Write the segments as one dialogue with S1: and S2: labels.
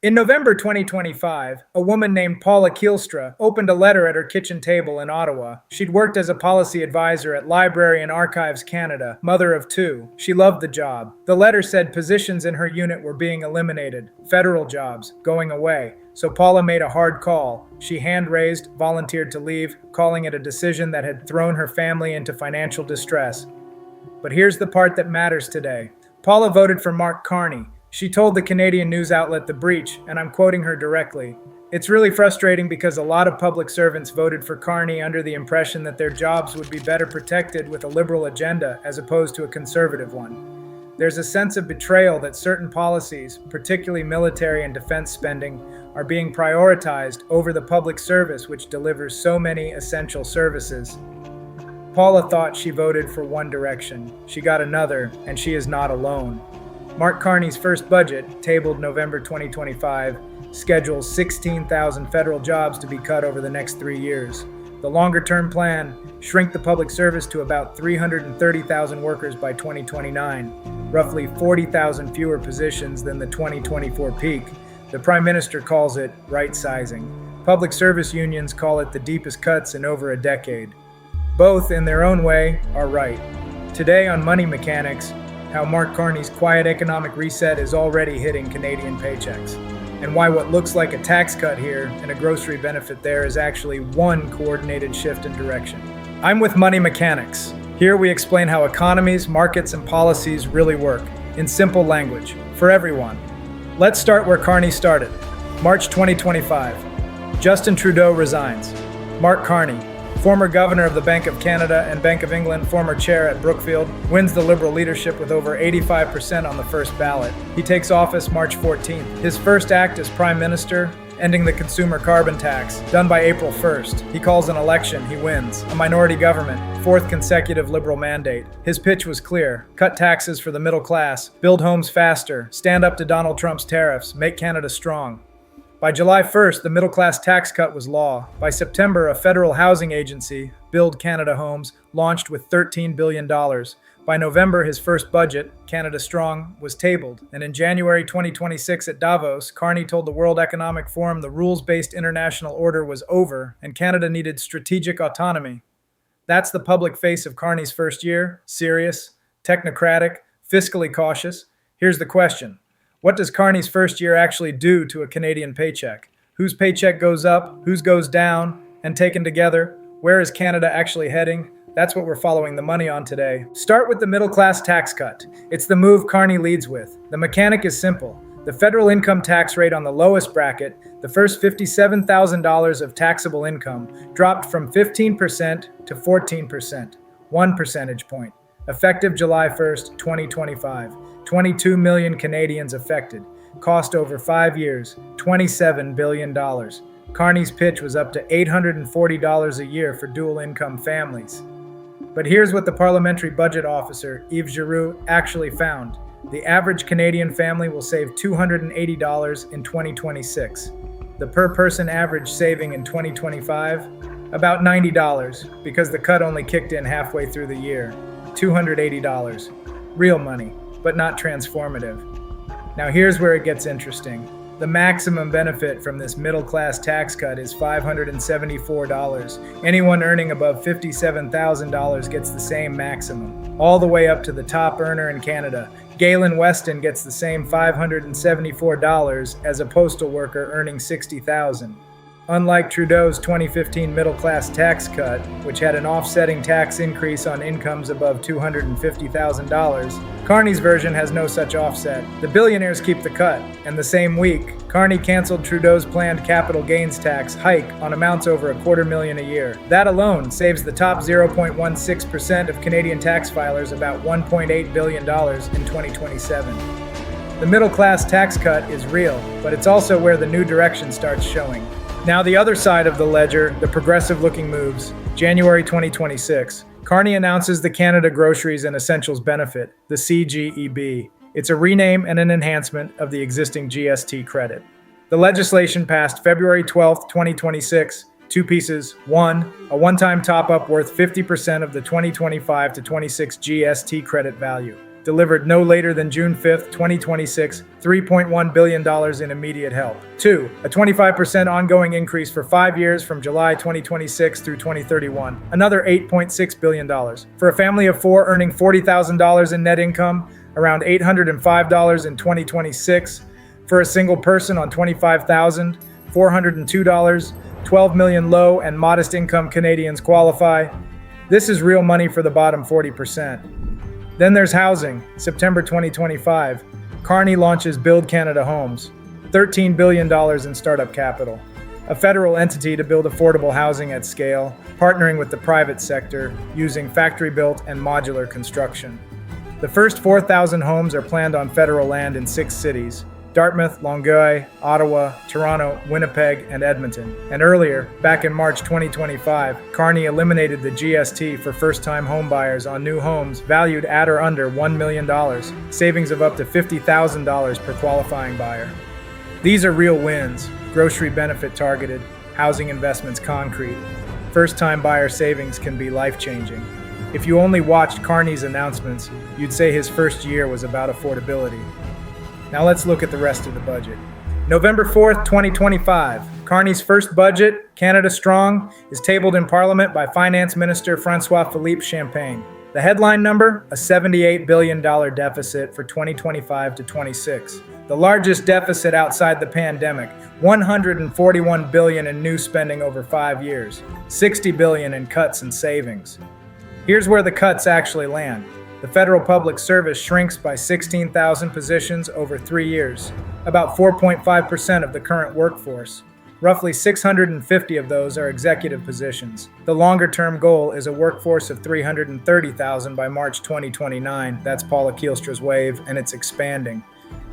S1: In November 2025, a woman named Paula Kielstra opened a letter at her kitchen table in Ottawa. She'd worked as a policy advisor at Library and Archives Canada, mother of two. She loved the job. The letter said positions in her unit were being eliminated, federal jobs going away. So Paula made a hard call. She hand-raised, volunteered to leave, calling it a decision that had thrown her family into financial distress. But here's the part that matters today. Paula voted for Mark Carney. She told the Canadian news outlet The Breach, and I'm quoting her directly, "It's really frustrating because a lot of public servants voted for Carney under the impression that their jobs would be better protected with a liberal agenda as opposed to a conservative one. There's a sense of betrayal that certain policies, particularly military and defense spending, are being prioritized over the public service which delivers so many essential services." Paula thought she voted for one direction. She got another, and she is not alone. Mark Carney's first budget, tabled November 2025, schedules 16,000 federal jobs to be cut over the next 3 years. The longer-term plan, shrink the public service to about 330,000 workers by 2029, roughly 40,000 fewer positions than the 2024 peak. The Prime Minister calls it right-sizing. Public service unions call it the deepest cuts in over a decade. Both, in their own way, are right. Today on Money Mechanics, how Mark Carney's quiet economic reset is already hitting Canadian paychecks, and why what looks like a tax cut here and a grocery benefit there is actually one coordinated shift in direction. I'm with Money Mechanics. Here we explain how economies, markets, and policies really work, in simple language, for everyone. Let's start where Carney started. March 2025. Justin Trudeau resigns. Mark Carney, former governor of the Bank of Canada and Bank of England, former chair at Brookfield, wins the Liberal leadership with over 85% on the first ballot. He takes office March 14th. His first act as Prime Minister, ending the consumer carbon tax, done by April 1st. He calls an election, he wins. A minority government, fourth consecutive Liberal mandate. His pitch was clear: cut taxes for the middle class, build homes faster, stand up to Donald Trump's tariffs, make Canada strong. By July 1st, the middle-class tax cut was law. By September, a federal housing agency, Build Canada Homes, launched with $13 billion. By November, his first budget, Canada Strong, was tabled. And in January 2026 at Davos, Carney told the World Economic Forum the rules-based international order was over and Canada needed strategic autonomy. That's the public face of Carney's first year: serious, technocratic, fiscally cautious. Here's the question. What does Carney's first year actually do to a Canadian paycheck? Whose paycheck goes up, whose goes down, and taken together? Where is Canada actually heading? That's what we're following the money on today. Start with the middle-class tax cut. It's the move Carney leads with. The mechanic is simple. The federal income tax rate on the lowest bracket, the first $57,000 of taxable income, dropped from 15% to 14%, 1 percentage point. Effective July 1st, 2025. 22 million Canadians affected. Cost over 5 years, $27 billion. Carney's pitch was up to $840 a year for dual-income families. But here's what the Parliamentary Budget Officer, Yves Giroux, actually found. The average Canadian family will save $280 in 2026. The per-person average saving in 2025? About $90, because the cut only kicked in halfway through the year. $280. Real money, but not transformative. Now here's where it gets interesting. The maximum benefit from this middle-class tax cut is $574. Anyone earning above $57,000 gets the same maximum, all the way up to the top earner in Canada. Galen Weston gets the same $574 as a postal worker earning $60,000. Unlike Trudeau's 2015 middle-class tax cut, which had an offsetting tax increase on incomes above $250,000, Carney's version has no such offset. The billionaires keep the cut, and the same week, Carney canceled Trudeau's planned capital gains tax hike on amounts over $250,000 a year. That alone saves the top 0.16% of Canadian tax filers about $1.8 billion in 2027. The middle-class tax cut is real, but it's also where the new direction starts showing. Now the other side of the ledger, the progressive-looking moves. January 2026, Carney announces the Canada Groceries and Essentials Benefit, the CGEB. It's a rename and an enhancement of the existing GST credit. The legislation passed February 12, 2026. Two pieces. One, a one-time top-up worth 50% of the 2025 to 26 GST credit value. delivered no later than June 5th, 2026, $3.1 billion in immediate help. 2. A 25% ongoing increase for 5 years from July 2026 through 2031, another $8.6 billion. For a family of 4 earning $40,000 in net income, around $805 in 2026. For a single person on $25,000, $402, 12 million low and modest income Canadians qualify. This is real money for the bottom 40%. Then there's housing. September 2025, Carney launches Build Canada Homes, $13 billion in startup capital, a federal entity to build affordable housing at scale, partnering with the private sector using factory-built and modular construction. The first 4,000 homes are planned on federal land in 6 cities: Dartmouth, Longueuil, Ottawa, Toronto, Winnipeg, and Edmonton. And earlier, back in March 2025, Carney eliminated the GST for first-time homebuyers on new homes valued at or under $1 million, savings of up to $50,000 per qualifying buyer. These are real wins: grocery benefit targeted, housing investments concrete. First-time buyer savings can be life-changing. If you only watched Carney's announcements, you'd say his first year was about affordability. Now let's look at the rest of the budget. November 4th, 2025, Carney's first budget, Canada Strong, is tabled in Parliament by Finance Minister François-Philippe Champagne. The headline number, a $78 billion deficit for 2025 to 26. The largest deficit outside the pandemic, $141 billion in new spending over 5 years, $60 billion in cuts and savings. Here's where the cuts actually land. The federal public service shrinks by 16,000 positions over 3 years, about 4.5% of the current workforce. Roughly 650 of those are executive positions. The longer-term goal is a workforce of 330,000 by March 2029. That's Paula Kielstra's wave, and it's expanding.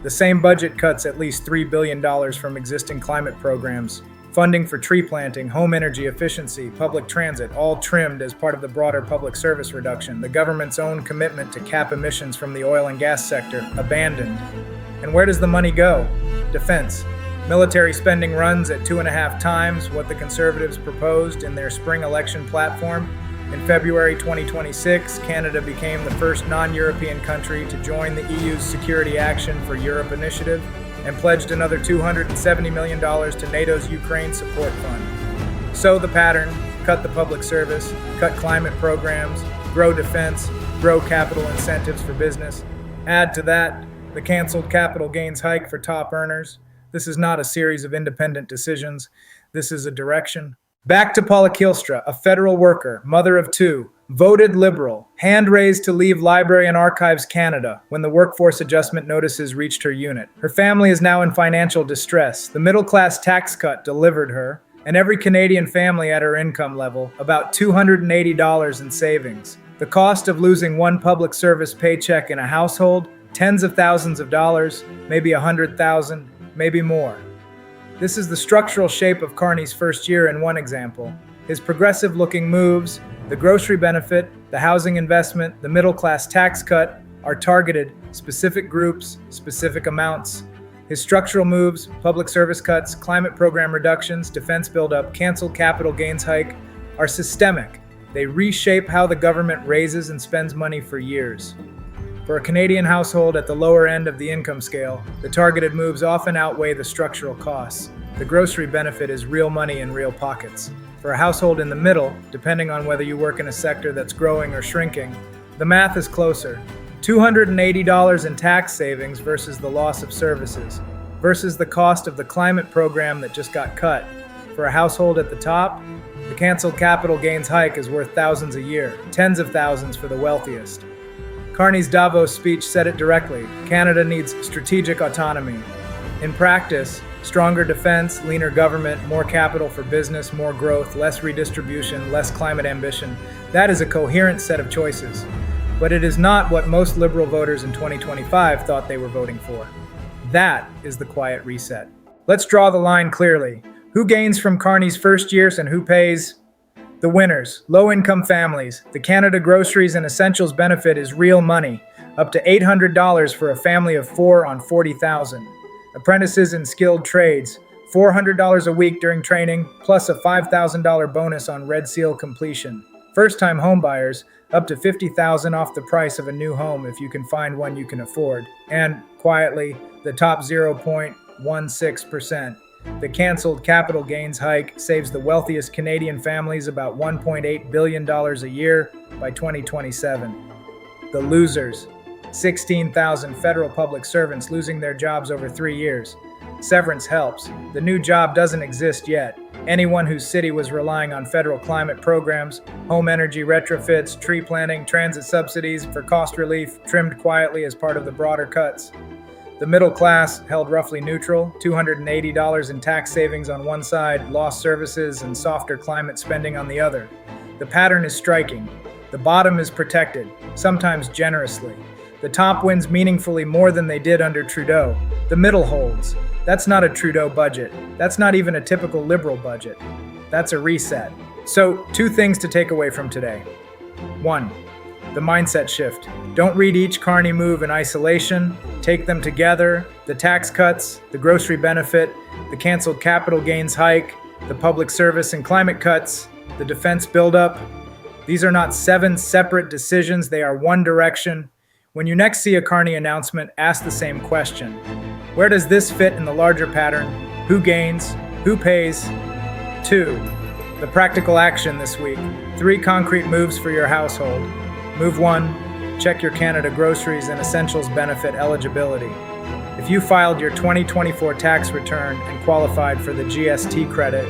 S1: The same budget cuts at least $3 billion from existing climate programs. Funding for tree planting, home energy efficiency, public transit, all trimmed as part of the broader public service reduction. The government's own commitment to cap emissions from the oil and gas sector, abandoned. And where does the money go? Defense. Military spending runs at 2.5 times what the Conservatives proposed in their spring election platform. In February 2026, Canada became the first non-European country to join the EU's Security Action for Europe initiative, and pledged another $270 million to NATO's Ukraine Support Fund. So the pattern: cut the public service, cut climate programs, grow defense, grow capital incentives for business. Add to that the canceled capital gains hike for top earners. This is not a series of independent decisions. This is a direction. Back to Paula Kielstra, a federal worker, mother of 2, voted Liberal, hand-raised to leave Library and Archives Canada when the workforce adjustment notices reached her unit. Her family is now in financial distress. The middle-class tax cut delivered her, and every Canadian family at her income level, about $280 in savings. The cost of losing one public service paycheck in a household, tens of thousands of dollars, maybe 100,000, maybe more. This is the structural shape of Carney's first year in one example. His progressive-looking moves, the grocery benefit, the housing investment, the middle-class tax cut, are targeted, specific groups, specific amounts. His structural moves, public service cuts, climate program reductions, defense buildup, canceled capital gains hike, are systemic. They reshape how the government raises and spends money for years. For a Canadian household at the lower end of the income scale, the targeted moves often outweigh the structural costs. The grocery benefit is real money in real pockets. For a household in the middle, depending on whether you work in a sector that's growing or shrinking, the math is closer. $280 in tax savings versus the loss of services, versus the cost of the climate program that just got cut. For a household at the top, the canceled capital gains hike is worth thousands a year, tens of thousands for the wealthiest. Carney's Davos speech said it directly: Canada needs strategic autonomy. In practice, stronger defense, leaner government, more capital for business, more growth, less redistribution, less climate ambition. That is a coherent set of choices. But it is not what most Liberal voters in 2025 thought they were voting for. That is the quiet reset. Let's draw the line clearly. Who gains from Carney's first years and who pays? The winners, low-income families. The Canada Groceries and Essentials benefit is real money, up to $800 for a family of 4 on 40,000. Apprentices in skilled trades, $400 a week during training, plus a $5,000 bonus on Red Seal completion. First-time homebuyers, up to $50,000 off the price of a new home if you can find one you can afford. And, quietly, the top 0.16%. The canceled capital gains hike saves the wealthiest Canadian families about $1.8 billion a year by 2027. The losers. 16,000 federal public servants losing their jobs over 3 years. Severance helps. The new job doesn't exist yet. Anyone whose city was relying on federal climate programs, home energy retrofits, tree planting, transit subsidies for cost relief, trimmed quietly as part of the broader cuts. The middle class held roughly neutral, $280 in tax savings on one side, lost services, and softer climate spending on the other. The pattern is striking. The bottom is protected, sometimes generously. The top wins meaningfully more than they did under Trudeau. The middle holds. That's not a Trudeau budget. That's not even a typical Liberal budget. That's a reset. So, 2 things to take away from today. 1. The mindset shift. Don't read each Carney move in isolation. Take them together. The tax cuts, the grocery benefit, the canceled capital gains hike, the public service and climate cuts, the defense buildup. These are not 7 separate decisions. They are one direction. When you next see a Carney announcement, ask the same question. Where does this fit in the larger pattern? Who gains? Who pays? 2. The practical action this week. 3 concrete moves for your household. Move 1. Check your Canada Groceries and Essentials benefit eligibility. If you filed your 2024 tax return and qualified for the GST credit,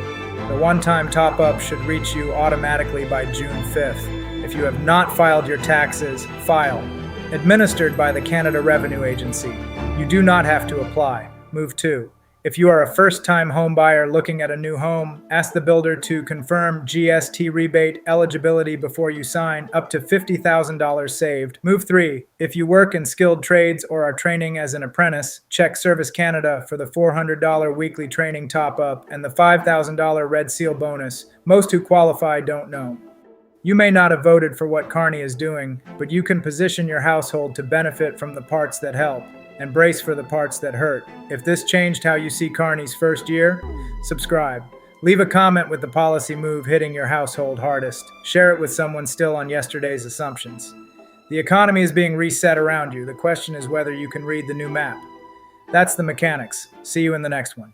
S1: the one-time top-up should reach you automatically by June 5th. If you have not filed your taxes, file. Administered by the Canada Revenue Agency. You do not have to apply. Move 2. If you are a first-time home buyer looking at a new home, ask the builder to confirm GST rebate eligibility before you sign, up to $50,000 saved. Move 3. If you work in skilled trades or are training as an apprentice, check Service Canada for the $400 weekly training top-up and the $5,000 Red Seal bonus. Most who qualify don't know. You may not have voted for what Carney is doing, but you can position your household to benefit from the parts that help and brace for the parts that hurt. If this changed how you see Carney's first year, subscribe. Leave a comment with the policy move hitting your household hardest. Share it with someone still on yesterday's assumptions. The economy is being reset around you. The question is whether you can read the new map. That's the mechanics. See you in the next one.